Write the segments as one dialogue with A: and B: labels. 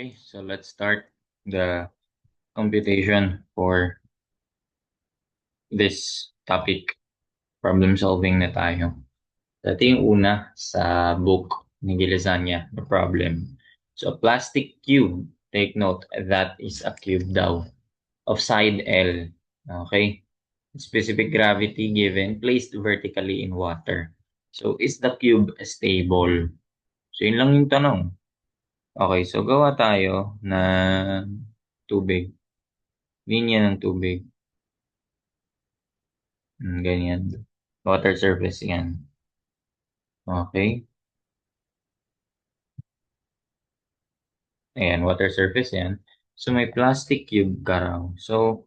A: Okay, so let's start the computation for this topic. Problem solving na tayo. Ito yung una sa book ni Gilizania, the problem. So, a plastic cube, take note, that is a cube daw, of side L. Okay? Specific gravity given, placed vertically in water. So, is the cube stable? So, yun lang yung tanong. Okay, so gawa tayo na tubig. Linya ng tubig. Ganyan. Water surface yan. Okay. Ayan, water surface yan. So, may plastic cube ka raw. So,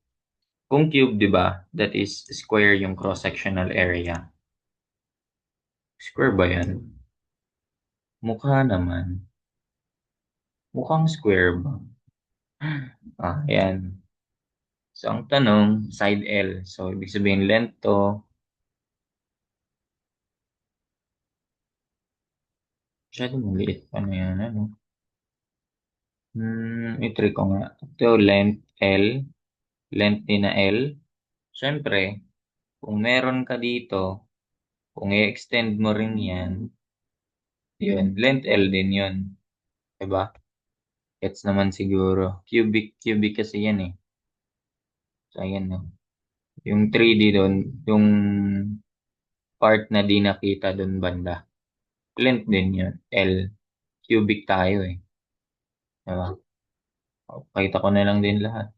A: kung cube, di ba, that is square yung cross-sectional area. Square ba yan? Mukha naman. Mukhang square ba? Ayan. So, ang tanong, side L. So, ibig sabihin length to. Masyado maliit pa na yan, ano? I-try ko nga. Ito, length L. Length din na L. Siyempre, kung meron ka dito, kung i-extend mo rin yan, yun, length L din yun. Diba? Gets naman siguro. Cubic kasi yan eh. So, ayan no. Yung 3D doon, yung part na di nakita doon banda. Length din yun. L. Cubic tayo eh. Diba? Pakita ko na lang din lahat.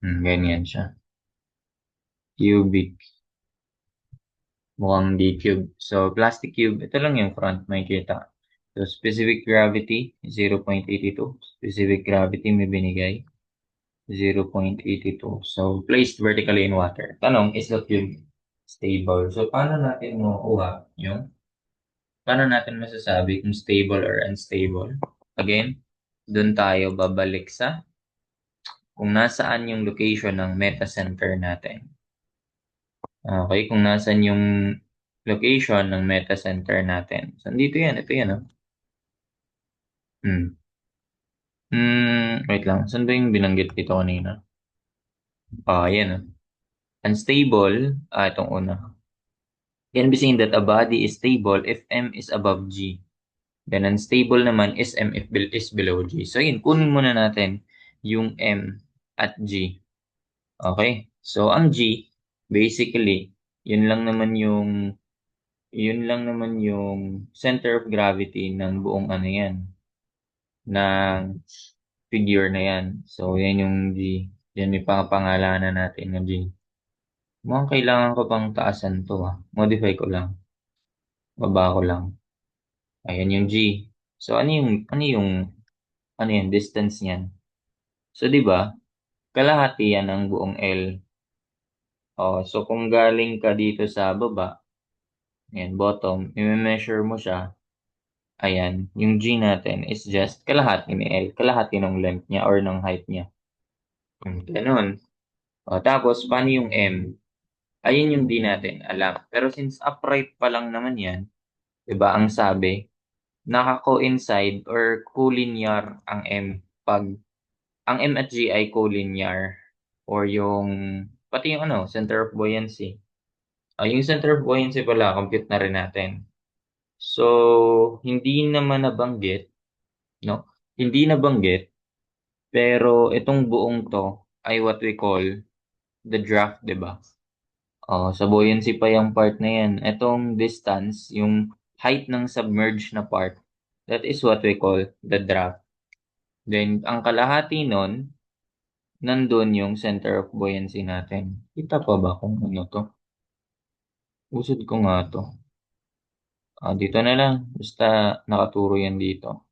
A: Ganyan siya. Cubic. Mukhang D-cube. So, plastic cube, ito lang yung front makikita. So, specific gravity, 0.82. Specific gravity may binigay, 0.82. So, placed vertically in water. Tanong, is the cube stable? So, paano natin masasabi kung stable or unstable? Again, dun tayo babalik sa kung nasaan yung location ng metacenter natin. Okay, kung nasaan yung location ng metacenter natin. So, dito yan. Ito yan, oh. Wait lang. Saan ba yung binanggit dito kanina? Yan, oh. Unstable. Itong una. Can be seen that a body is stable if M is above G. Then, unstable naman is M if is below G. So, yun. Kunin muna natin yung M at G. Okay? So, ang G, basically, yun lang naman yung center of gravity ng buong ano yan, ng figure na yan. So, yan yung G. Yan may pangapangalanan natin na G. Mukhang kailangan ko pang taasan to Modify ko lang. Baba ko lang. Ayan yung G. So, ano yung distance niyan? So, di ba? Kalahati yan ng buong L. So kung galing ka dito sa baba, ayan, bottom, i-measure mo siya. Ayan, yung G natin is just kalahati ni L, kalahati ng length niya or ng height niya. Ganun. Tapos, paano yung M? Ayun yung di natin alam. Pero since upright pa lang naman yan, di ba, ang sabi, naka-coincide or collinear ang M. Pag ang M at G ay collinear or pati yung center of buoyancy. Yung center of buoyancy pala, compute na rin natin. So, hindi naman nabanggit, no? Hindi nabanggit, pero itong buong to ay what we call the draft, di ba? Sa buoyancy pa yung part na yan. Itong distance, yung height ng submerged na part, that is what we call the draft. Then, ang kalahati nun, nandun yung center of buoyancy natin. Kita pa ba kung ano to? Usod ko nga to. Dito na lang. Basta nakaturo yan dito.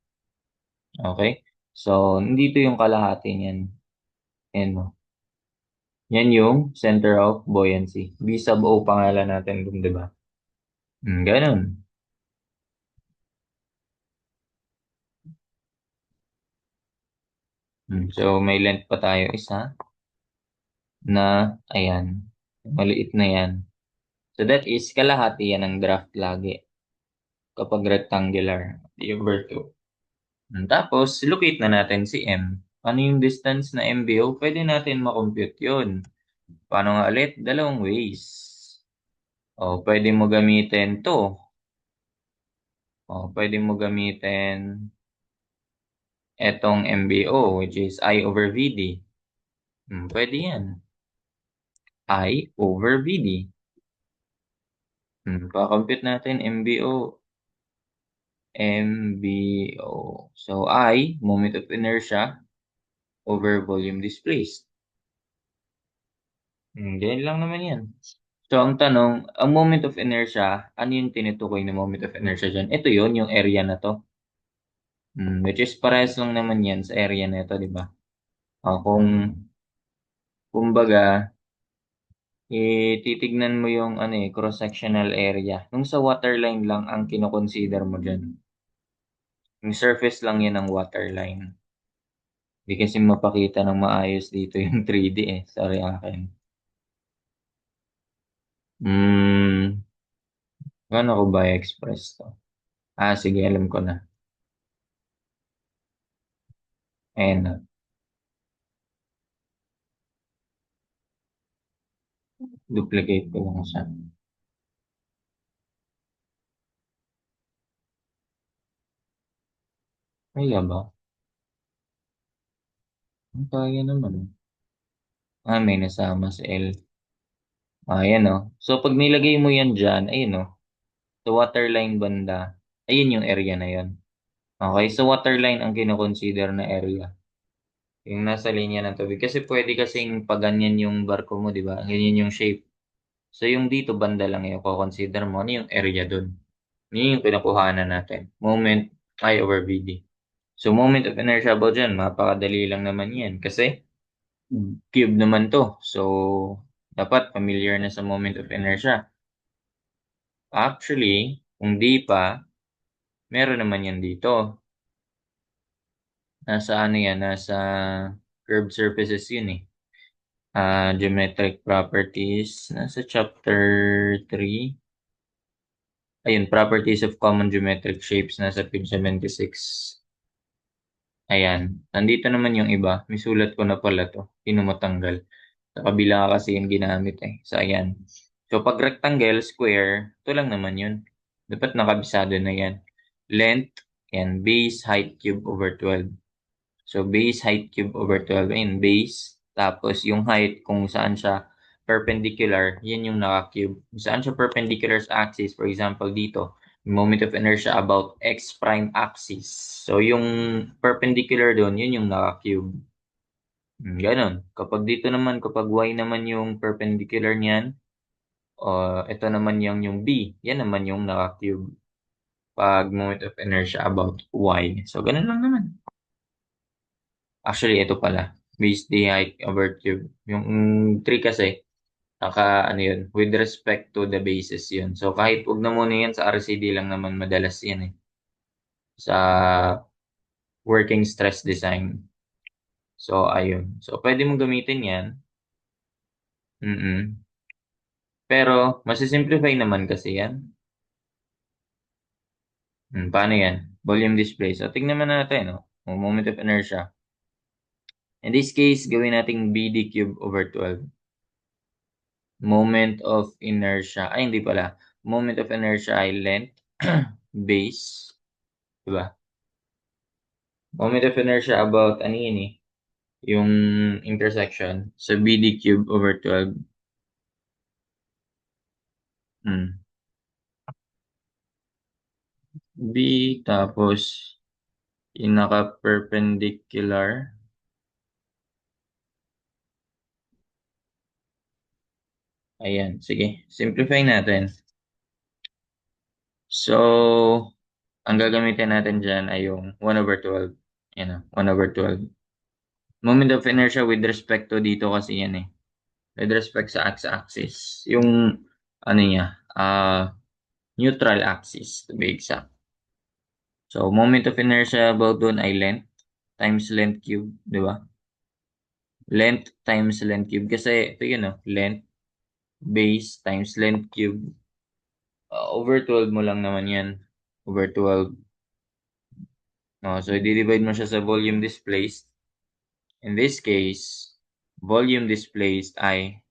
A: Okay? So, nandito yung kalahati niyan. Yan mo. Yan yung center of buoyancy. B sub O pangalan natin dun, di ba? Ganun. So, may length pa tayo isa na, ayan, maliit na yan. So, that is kalahati yan ng draft lagi. kapag rectangular. D over 2. Tapos, locate na natin si M. Ano yung distance na MBO? Pwede natin makompute yun. Paano nga ulit? Dalawang ways. O, pwede mo gamitin to. O, pwede mo gamitin etong MBO, which is I over VD. Pwede yan. I over VD. Pa-compute natin MBO. MBO. So, I, moment of inertia, over volume displaced. Ganyan lang naman yan. So, ang tanong, ang moment of inertia, ano yung tinutukoy na moment of inertia dyan? Ito yun, yung area na to. Which is parehas lang naman yan sa area na ito, di ba? Kumbaga, titignan mo yung cross-sectional area. Nung sa waterline lang ang kinoconsider mo dyan. Yung surface lang yan ng waterline. Hindi kasi mapakita ng maayos dito yung 3D eh. Sorry akin. Paano ko ba i-express to? Sige, alam ko na. Ayan na. Duplicate ko lang siya. Kaya ba? Kaya naman. May nasama si L. Ayan o. So, pag nilagay mo yan dyan, ayun o. Sa waterline banda, ayun yung area na yun. Okay, sa waterline ang kinoconsider na area. Yung nasa linya ng tubig. Kasi pwede kasing paganyan yung barko mo, di ba? Ganyan yung shape. So, yung dito banda lang yung consider mo. Ano yung area dun? Yun yung pinakuhanan natin. Moment I over VD. So, moment of inertia about dyan, mapakadali lang naman yan. Kasi, cube naman to. So, dapat familiar na sa moment of inertia. Actually, kung di pa, meron naman yan dito. Nasa ano yan? Nasa curved surfaces yun eh. Geometric properties. Nasa chapter 3. Ayun, properties of common geometric shapes. Nasa page 76. Ayan. Nandito naman yung iba. May sulat ko na pala to. Pinumatanggal. Sa kabila kasi yung ginamit eh. So, ayan. So, pag rectangle, square, ito lang naman yun. Dapat nakabisado na yan. Length, and base, height, cube over 12. So, base, height, cube over 12. Ayun, base. Tapos, yung height, kung saan siya perpendicular, yan yung naka-cube. Kung saan siya perpendicular sa axis, for example, dito, moment of inertia about x prime axis. So, yung perpendicular doon, yun yung naka-cube. Ganon. Kapag dito naman, kapag y naman yung perpendicular niyan, ito naman yung b. Yan naman yung naka-cube. Pag moment of inertia about y. So, ganun lang naman. Actually, ito pala. Base d height over cube. Yung 3 kasi, ano yun, with respect to the bases yun. So, kahit wag na muna yan sa RCD lang naman madalas yan eh. Sa working stress design. So, ayun. So, pwede mong gamitin yan. Pero, masisimplify naman kasi yan. Paano yan? Volume display. So, tignan naman natin, no? Moment of inertia. In this case, gawin nating BD cube over 12. Moment of inertia. Ay, hindi pala. Moment of inertia ay length, base. Diba? Moment of inertia about, ano yun eh? Yung intersection. So, BD cube over 12. Hmm. B, tapos, yung naka-perpendicular. Ayan, sige. Simplify natin. So, ang gagamitin natin dyan ay yung 1 over 12. Yan o, 1 over 12. Moment of inertia with respect to dito kasi yan eh. With respect sa x-axis. Yung, ano niya, neutral axis to be exact. So, moment of inertia about doon ay length times length cube, di ba? Length times length cube. Kasi ito yun o, length base times length cube. Over 12 mo lang naman yan. over 12. No, so i-divide mo siya sa volume displaced. In this case, volume displaced ay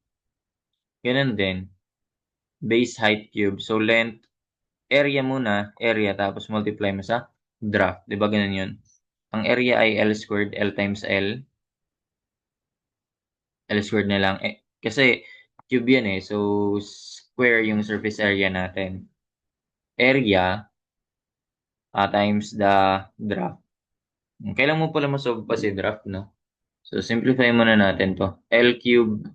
A: ganun din, base height cube. So length, area muna, area tapos multiply mo sa draft. 'Di ba ganun 'yun? Ang area ay L squared, L times L. L squared na lang. Kasi cube yan eh. So, square yung surface area natin. Area times the draft. Kailan mo pala masolve pa si draft, no? So, simplify muna natin to. L cube,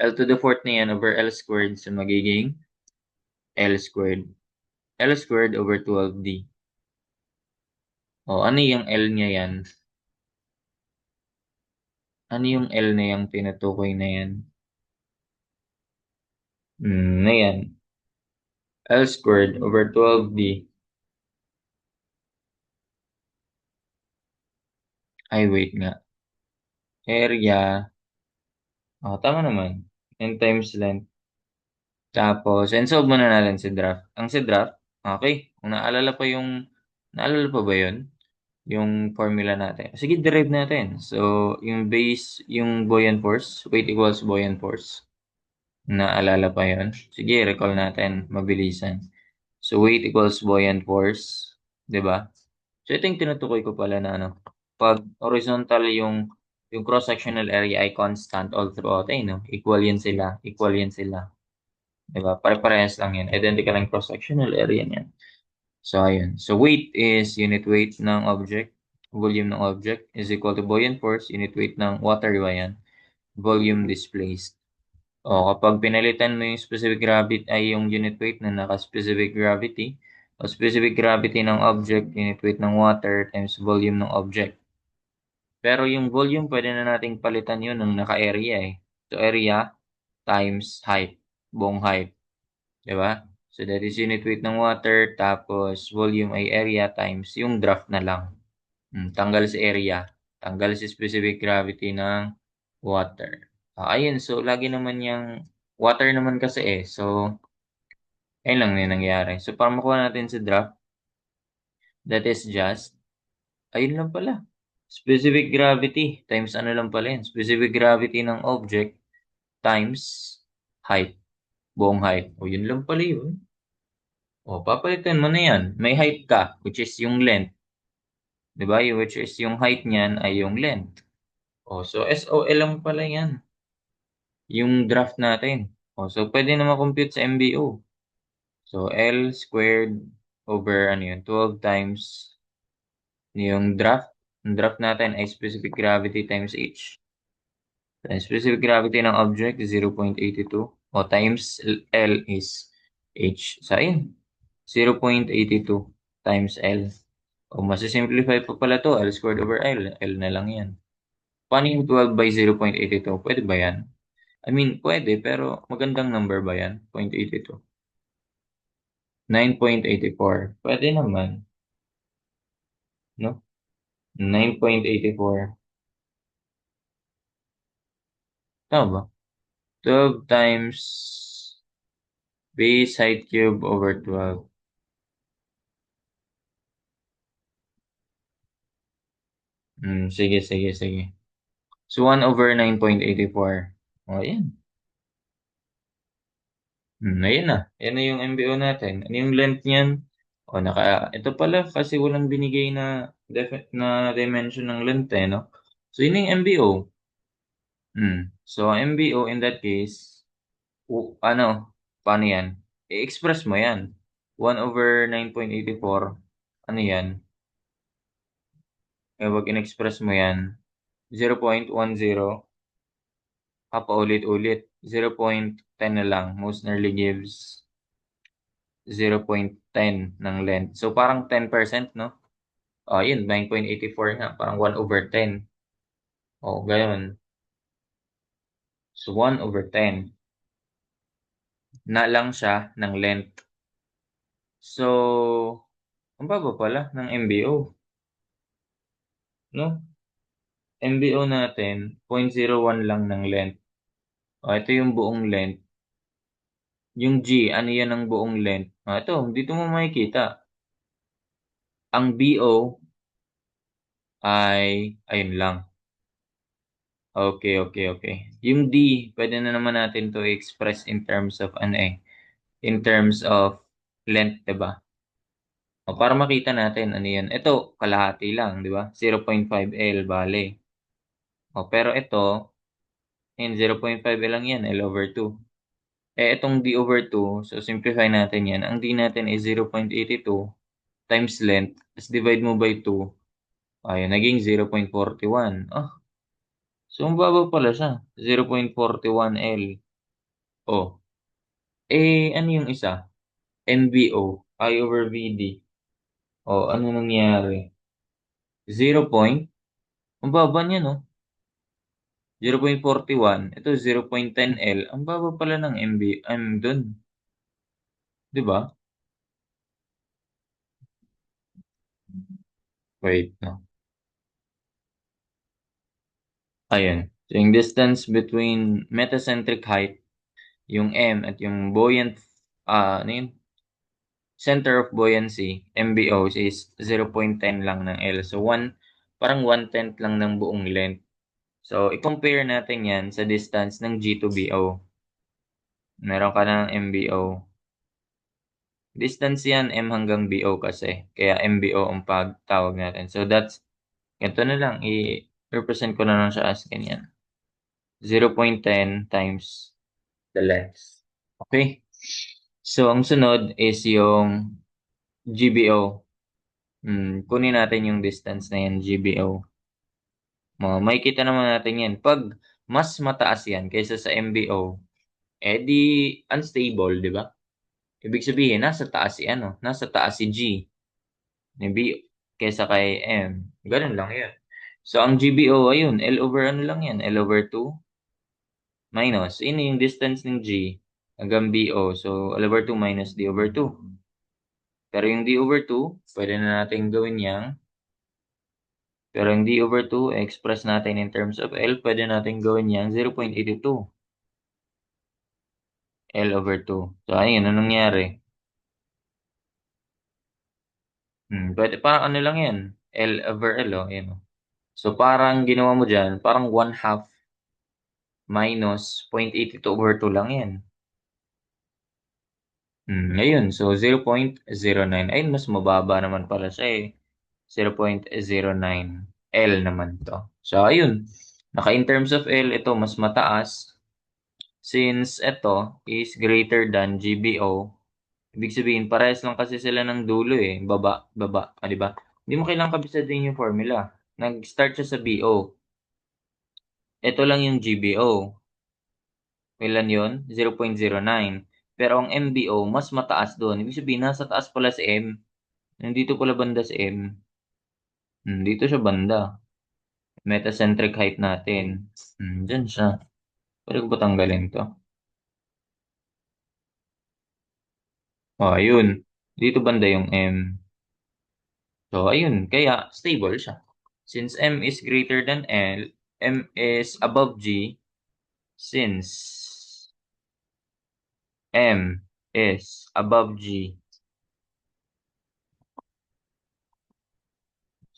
A: L to the fourth na yan over L squared. So, magiging L squared. L squared over 12D. O, ano yung L niya yan? Ano yung L na yung tinutukoy na yan? Na yan. L squared over 12D. Ay, wait nga. Area. Tama naman. N times length. Tapos, and solve muna natin si draft. Ang si draft, okay. Kung naalala pa ba yun? Yung formula natin. Sige, derive natin. So, yung base, yung buoyant force, weight equals buoyant force. Naalala pa yun? Sige, recall natin. Mabilisan. So, weight equals buoyant force. 'Di ba? So, ito yung tinutukoy ko pala na ano. Pag horizontal yung cross-sectional area ay constant all throughout. Ay, no? Equal yan sila. Equal yan sila. 'Di ba? Pare-parehas lang yan. Identical ang cross-sectional area niyan. So, ayun. So, weight is unit weight ng object. Volume ng object is equal to buoyant force. Unit weight ng water ba yan? Volume displaced. O, kapag pinalitan mo yung specific gravity ay yung unit weight na naka-specific gravity o specific gravity ng object, unit weight ng water times volume ng object. Pero yung volume, pwede na nating palitan yun ng naka-area eh. So, area times height, buong height. Diba? So, that is unit weight ng water, tapos volume ay area times yung draft na lang. Tanggal si area, tanggal si specific gravity ng water. Ayun, so lagi naman yung water naman kasi eh. So, ayun lang yung nangyari. So, para makuha natin si draft, that is just, ayun lang pala. Specific gravity times ano lang pala yun. Specific gravity ng object times height. Buong height. O, yun lang pala yun. O, papalitan mo na yan. May height ka, which is yung length. Diba? Which is yung height niyan ay yung length. O, so SOL lang pala yan. Yung draft natin. O, so pwede na ma-compute sa MBO. So, L squared over ano yun, 12 times yung draft. Yung draft natin ay specific gravity times H. And specific gravity ng object is 0.82 o times L is H. So, ayun. 0.82 times L. O, masisimplify pa pala to. L squared over L. L na lang yan. Paano yung 12 by 0.82? Pwede ba yan? I mean, pwede, pero magandang number ba yan? 0.82. 9.84. Pwede naman, no? 9.84. Tama ba? 12 times base height cube over 12. Sige, sige, sige. So, 1 over 9.84. O, yan. Ayun na. Yan na yung MBO natin. Ano yung length niyan? Ito pala kasi walang binigay na dimension ng length eh, no? So, yun yung MBO. So, MBO in that case, paano yan? I-express mo yan. 1 over 9.84, ano yan? Pag in-express mo yan, 0.10, paulit-ulit. 0.10 na lang. Most nearly gives 0.10 ng length. So, parang 10%, no? Yun, 9.84 nga. Parang 1 over 10. Gayon. So, 1 over 10 na lang siya ng length. So, ang baba pala ng MBO, no? MBO natin, 0.01 lang ng length. Ito yung buong length. Yung G, ano yan ang buong length? Ito, dito mo makikita. Ang BO ay, ayun lang. Okay, okay, okay. Yung D, pwede na naman natin to express in terms of ano in terms of length, 'di ba? O, para makita natin ano 'yan. Ito, kalahati lang, 'di ba? 0.5 L bale. O, pero ito, 0.5 L lang 'yan, L over 2. Itong D over 2, so simplify natin 'yan. Ang D natin is 0.82 times length, tapos divide mo by 2, ayun, naging 0.41. Ah, so ang baba pala siya, 0.41 L. Oh, ano yung isa? NBO, I over VD. Oh, ano nangyari? 0 point? Ang baba niya, no? 0.41. Ito, 0.10 L. Ang baba pala ng MB, dun. Di ba? Wait, no. Ayun. So, yung distance between metacentric height, yung M, at yung buoyant, ano yun? Center of buoyancy, MBO, is 0.10 lang ng L. So, parang 1/10 lang ng buong length. So, i-compare natin yan sa distance ng G to BO. Meron ka ng MBO. Distance yan, M hanggang BO kasi. Kaya MBO ang pagtawag natin. So, ganito na lang. I-represent ko na lang siya as ganyan. 0.10 times the length. Okay? So, ang sunod is yung GBO. Kunin natin yung distance na yan, GBO. Makikita naman natin yan. Pag mas mataas yan kaysa sa MBO, di unstable, di ba? Ibig sabihin, nasa taas si G, ni B, kaysa kay M. Ganun lang yan. So, ang GBO, ayun, L over ano lang yan, L over 2 minus, ini yung distance ng G hanggang BO. So, L over 2 minus D over 2. Pero yung D over 2, pwede na natin gawin yang, pero yung D over 2, express natin in terms of L, pwede natin gawin yang 0.82 L over 2. So, ayun, ano nangyari? Pwede, parang ano lang yan, L over L, oh, ayun, oh. So, parang ginawa mo dyan, parang 1/2 minus 0.82 over 2 lang yan. Ayun. So, 0.09. Ayun, mas mababa naman pala siya eh. 0.09 L naman to. So, ayun. In terms of L, ito mas mataas. Since ito is greater than GBO, ibig sabihin, parehas lang kasi sila ng dulo eh. Baba, baba. Di ba? Hindi mo kailangang kabisahin yung formula. Nag-start siya sa BO. Ito lang yung GBO. Ilan yun? 0.09. Pero ang MBO, mas mataas doon. Ibig sabihin, nasa taas pala si M. Nandito pala banda si M. Dito siya banda. Metacentric height natin. Dyan siya. Pwede ko ba tanggalin to? Ayun. Dito banda yung M. So, ayun. Kaya, stable siya. Since M is greater than L, M is above G, since M is above G.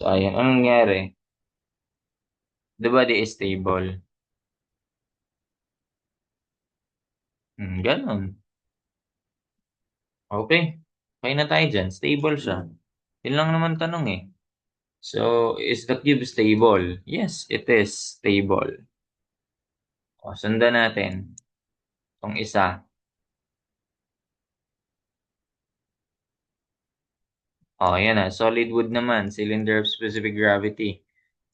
A: So, ayun. Anong nangyari? The body is stable. Ganon. Okay. Kaya na tayo dyan. Stable siya. Yun lang naman tanong eh. So, is the cube stable? Yes, it is stable. O, sundan natin. Itong isa. O, yan na. Solid wood naman. Cylinder of specific gravity.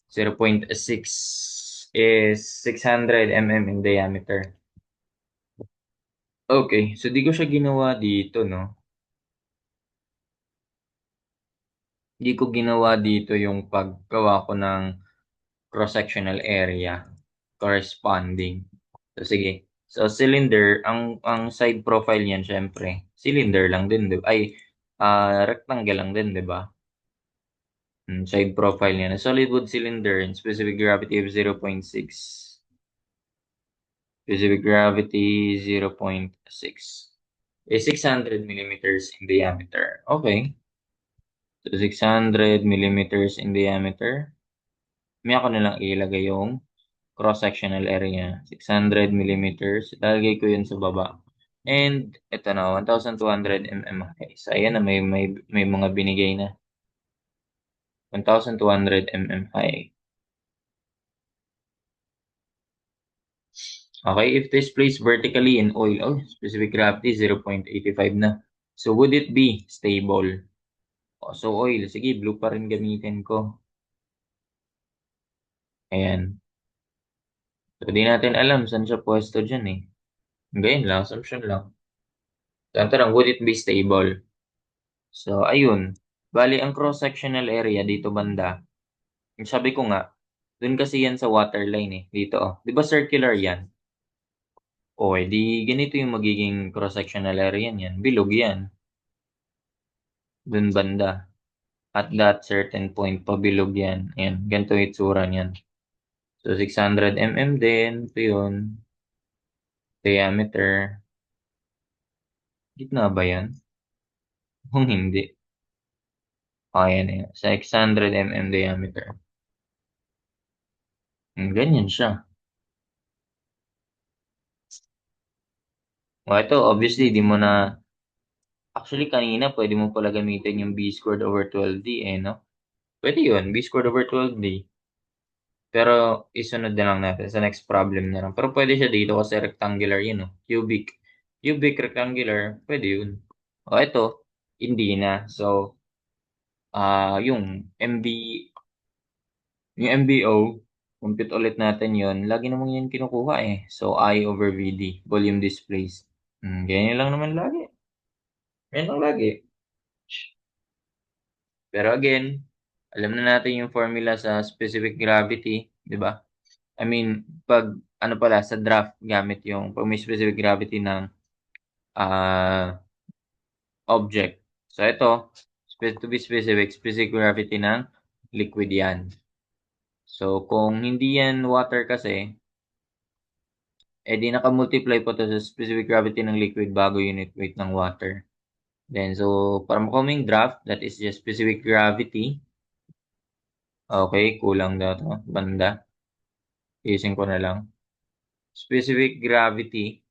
A: 0.6 is 600 mm in diameter. Okay, so di ko siya ginawa dito, no? Di ko ginawa dito yung paggawa ko ng cross-sectional area corresponding. So, sige. So, cylinder, ang side profile niyan, syempre, cylinder lang din, di ba? Ay, rectangle lang din, di ba? Side profile niya. Solid wood cylinder and specific gravity of 0.6. Specific gravity 0.6. Is 600 millimeters in diameter. Okay. So, 600 millimeters in diameter. May ako na lang ilagay yung cross-sectional area. 600 millimeters. Ilalagay ko yun sa baba. And, ito na, 1,200 mm. So, ayan na, may mga binigay na. 1,200 mm. Okay, if this placed vertically in oil, oh, specific gravity 0.85 na. So, would it be stable? Oh, so, oil. Sige, blue pa rin gamitin ko. Ayan. So, di natin alam saan siya pwesto dyan eh. Ganyan lang, assumption lang. So, ang tanong, would it be stable? So, ayun. Bali, ang cross-sectional area dito banda, yung sabi ko nga, dun kasi yan sa waterline eh. Dito, oh. Di ba circular yan? O, di ganito yung magiging cross-sectional area yan. Bilog yan. Dun banda. At that certain point, pabilog yan. Ayan, ganito yung itsura niyan. So, 600 mm din. Ito yun. Diameter. Gitna ba yan? Kung hindi. Ayan, ayan. 600 mm diameter. Ganyan siya. O, ito, obviously, di mo na. Actually, kanina, pwede mo pala gamitin yung b squared over 12d, eh, no? Pwede yun, b squared over 12d. Pero, isunod na lang natin sa next problem na lang. Pero pwede siya dito kasi rectangular yun, no? Cubic. Cubic, rectangular, pwede yun. O, ito, hindi na. So, yung MB, yung MBO, compute ulit natin yon. Lagi namang yun kinukuha eh. So, I over VD, volume displaced. Ganyan lang naman lagi. Ganyan lang lagi. Pero again, alam na natin yung formula sa specific gravity, di ba? I mean, pag ano pala, sa draft gamit yung pag may specific gravity ng object. So ito, to be specific, specific gravity ng liquid yan. So kung hindi yan water kasi, di naka-multiply po to sa specific gravity ng liquid bago unit weight ng water. Then, so, para makaming draft, that is just specific gravity. Okay, kulang daw to. Banda. Isin ko na lang. Specific gravity.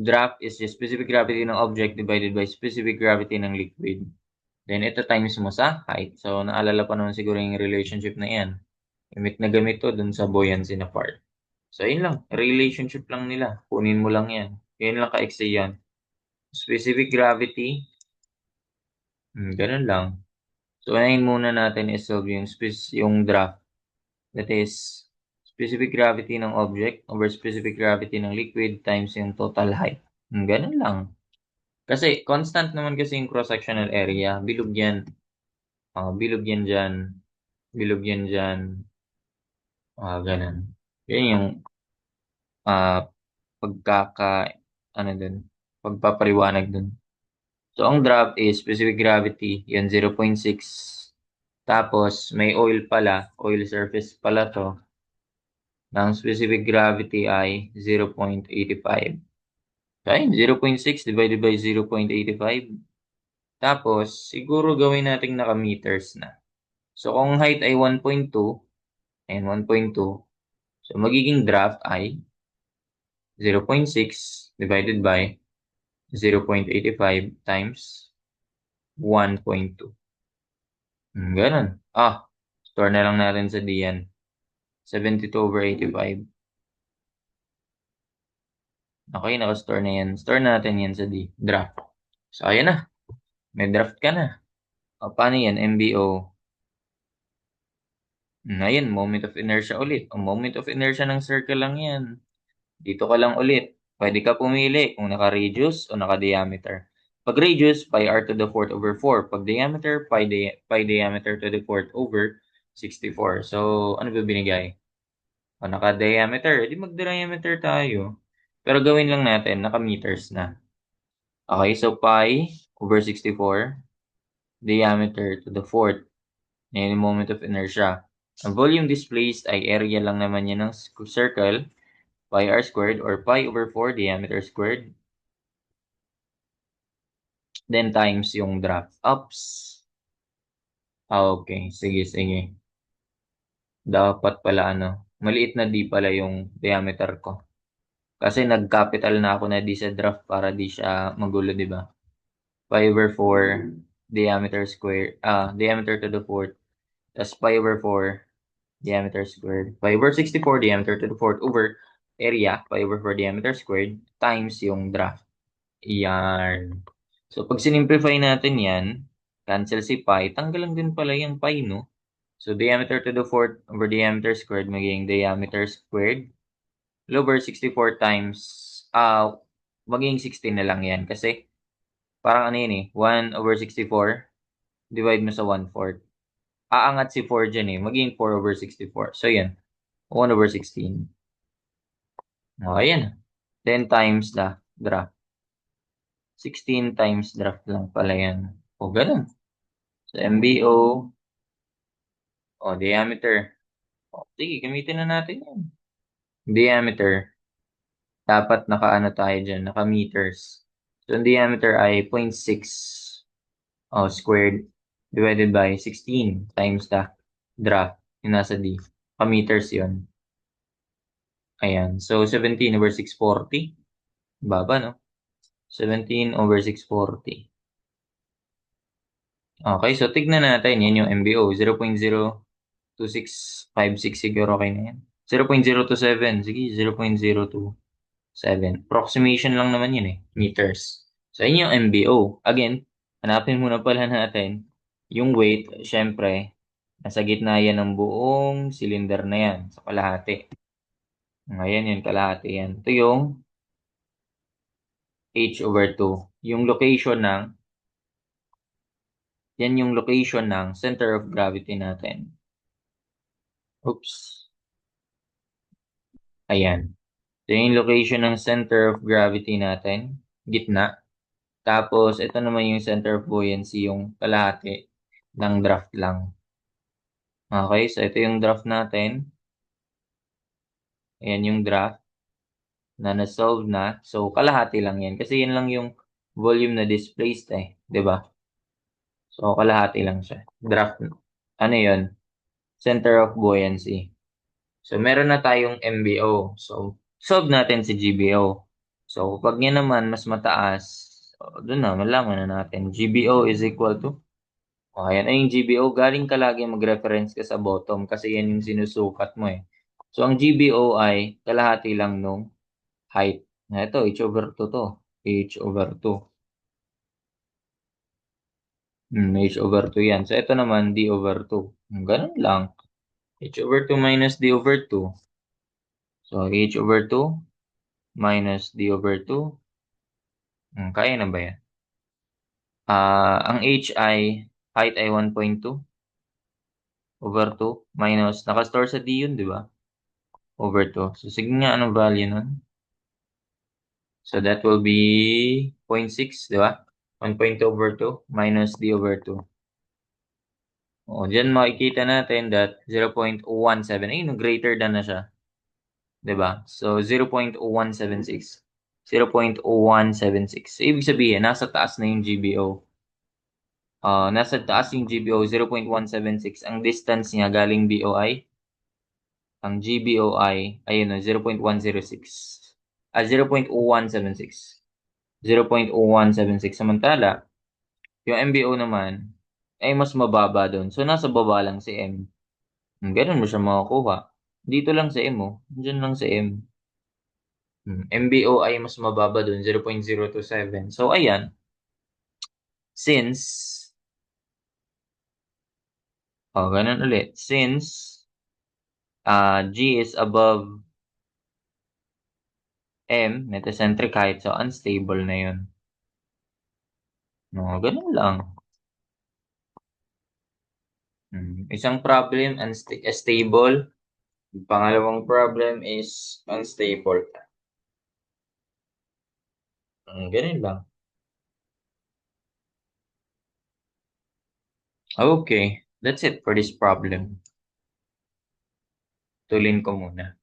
A: Draft is just specific gravity ng object divided by specific gravity ng liquid. Then, ito times mo sa height. So, naalala pa naman siguro yung relationship na yan. Gamit na gamit to dun sa buoyancy na part. So, yun lang. Relationship lang nila. Kunin mo lang yan. Yun lang ka-exe yan. Specific gravity. Ganun lang. So, unahin muna natin i-solve yung draft. That is, specific gravity ng object over specific gravity ng liquid times yung total height. Ganun lang. Kasi, constant naman kasi yung cross-sectional area. Bilog yan. Bilog yan dyan. Bilog yan dyan. Ganun. Yun yung uh, pagkaka, ano dun, pagpapariwanag dun. So, ang draft is specific gravity, yan 0.6. Tapos, may oil pala, oil surface pala to, ng specific gravity ay 0.85. Okay, 0.6 divided by 0.85. Tapos, siguro gawin natin naka-meters na. So, kung height ay 1.2, and 1.2, so magiging draft ay 0.6 divided by 0.85 times 1.2. Ganun. Store na lang natin sa diyan. 72 over 85. Okay, naka-store na yan. Store natin yan sa draft. So, ayan na. May draft ka na. Paano yan? MBO. Ayun, moment of inertia ulit. Ang moment of inertia ng circle lang yan. Dito ka lang ulit. Pwede ka pumili kung naka-radius o naka-diameter. Pag radius, pi r to the fourth over 4. Pag diameter, pi diameter to the fourth over 64. So, ano ba binigay? O naka-diameter, edi mag-diameter tayo. Pero gawin lang natin, naka-meters na. Okay, so pi over 64, diameter to the fourth. Yan yung moment of inertia. Ang volume displaced ay area lang naman yan ng circle, pi r squared or pi over 4 diameter squared. Then times yung draft. Oops. Okay. Sige, sige. Dapat pala ano, maliit na D pala yung diameter ko. Kasi nag-capital na ako na D sa draft para di siya magulo, di ba? 5/4 diameter square, diameter to the fourth, tas 5/4 diameter squared. 5/64 diameter to the fourth over area, 5/4 diameter squared, times yung draft. Yan. So, pag sinimplify natin yan, cancel si pi, tanggal lang din pala yung pi, no? So, diameter to the fourth over diameter squared magiging diameter squared. Over 64 times, magiging 16 na lang yan. Kasi, parang ano yun eh, 1/64, divide mo sa 1/4. Aangat si 4 dyan eh, magiging 4/64. So, yan, 1/16. O, ayan. Then, times the draft. 16 times draft lang pala yan. O, ganun. So, MBO, diameter. O, sige, gamitin na natin yan. Diameter, dapat naka-ano tayo dyan, naka-meters. So, ang diameter ay 0.6 squared divided by 16 times the draft, yung nasa D. Pa-meters yun. Ayan. So, 17/640. Baba, no? 17/640. Okay, so tignan natin. Yan yung MBO. 0.02656 siguro okay na yan. 0.027. Sige, 0.027. Approximation lang naman yun eh. Meters. So, yun yung MBO. Again, hanapin muna pala natin yung weight. Syempre, nasa gitna yan ng buong cylinder na yan. Sa kalahati. Ngayon yun, kalahati yan. Ito yung H/2. Yung location ng, yan yung location ng center of gravity natin. Oops. Ayan. So, yung location ng center of gravity natin, gitna. Tapos, ito naman yung center of buoyancy, yung kalahati ng draft lang. Okay, so ito yung draft natin. Ayan yung draft na na-solve na. So, kalahati lang yan. Kasi yan lang yung volume na displaced eh. 'Di ba? So, kalahati lang siya. Draft, ano yun? Center of buoyancy. So, meron na tayong MBO. So, solve natin si GBO. So, pag yan naman mas mataas, doon na, malaman na natin. GBO is equal to, ayan ay yung GBO. Galing ka lagi mag-reference ka sa bottom kasi yan yung sinusukat mo eh. So, ang GBO ay kalahati lang nung height. Na ito, H/2 to. H/2. H/2 yan. So, ito naman, D/2. Ganun lang. H/2 minus D/2. So, H/2 minus D/2. Kaya na ba yan? Ang H ay, height ay 1.2/2 minus, nakastore sa D yun, di ba? Over 2. So, sige nga, anong value nun? So, that will be 0.6, di ba? 1.2/2 minus D/2. O, dyan makikita natin that 0.17. Ayun, greater than na siya. Di ba? So, 0.176. 0.176. So, ibig sabihin, nasa taas na yung GBO. Nasa taas yung GBO, 0.176. Ang distance niya galing BOI, ang GBOI, ayun na, 0.106. 0.176. 0.176. Samantala, yung MBO naman, ay mas mababa doon. So, nasa baba lang si M. Ganun mo siya makakuha. Dito lang sa M, oh. Diyan lang sa M. MBO ay mas mababa doon, 0.027. So, ayan. Since, ganun ulit. Since, G is above M, metacentric height, so unstable na yun. No, ganun lang. Isang problem, stable. Pangalawang problem is unstable. Ganun lang. Okay, that's it for this problem. Tulin ko muna.